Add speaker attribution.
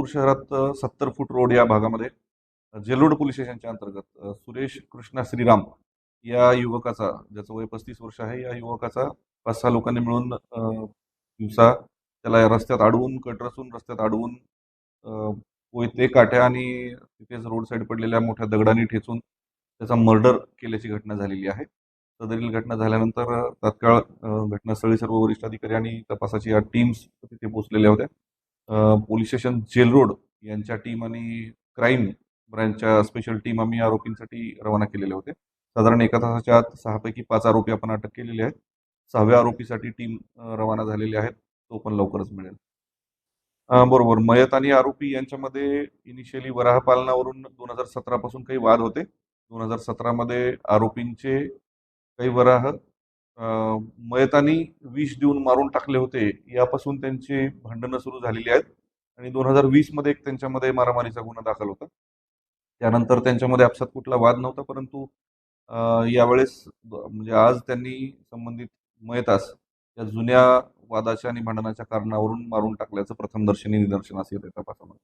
Speaker 1: नागपूर शहरात 70 फूट रोड या भागामध्ये जेलोड पोलीस स्टेशनच्या अंतर्गत सुरेश कृष्णा श्रीराम या युवकाचा, ज्याचं वय 35 वर्ष आहे, या युवकाचा 5-6 लोकांनी मिळून दिवसा त्याला रस्त्यात अडवून, कट रचून रस्त्यात अडवून कोयते, काठ्या आणि तिथेच रोड साईड पडलेल्या मोठ्या दगडांनी ठेचून त्याचा मर्डर केल्याची घटना झालेली आहे. सदरील घटना झाल्यानंतर तात्काळ घटनास्थळी सर्व वरिष्ठ अधिकारी आणि तपासाची टीम्स तिथे पोहोचलेल्या होत्या. पोलीस स्टेशन जेल रोड यांच्या टीम आणि क्राईम ब्रँचच्या स्पेशल टीम आम्ही आरोपींसाठी रवाना केलेले होते. साधारण 1 तासाच्या आत 6 पैकी 5 आरोपी आपण अटक केलेले आहेत. 6व्या आरोपीसाठी टीम रवाना झालेली आहेत. तो पण लवकरच मिळेल. बरोबर. मयत आणि आरोपी यांच्यामध्ये इनिशियली वराह पालनावरून 2017 पासून काही वाद होते. 2017 मध्ये आरोपींचे काही वराह मयतांनी विष देऊन मारून टाकले होते, यापासून त्यांची भांडणं सुरू झालेली आहेत आणि 2020 मध्ये एक त्यांच्यामध्ये मारामारीचा गुन्हा दाखल होता. त्यानंतर त्यांच्यामध्ये आपसात कुठला वाद नव्हता, परंतु यावेळेस म्हणजे आज त्यांनी संबंधित मयतास या जुन्या वादाच्या आणि भांडणाच्या कारणावरून मारून टाकल्याचं प्रथमदर्शनी निदर्शनास येते तपासामध्ये.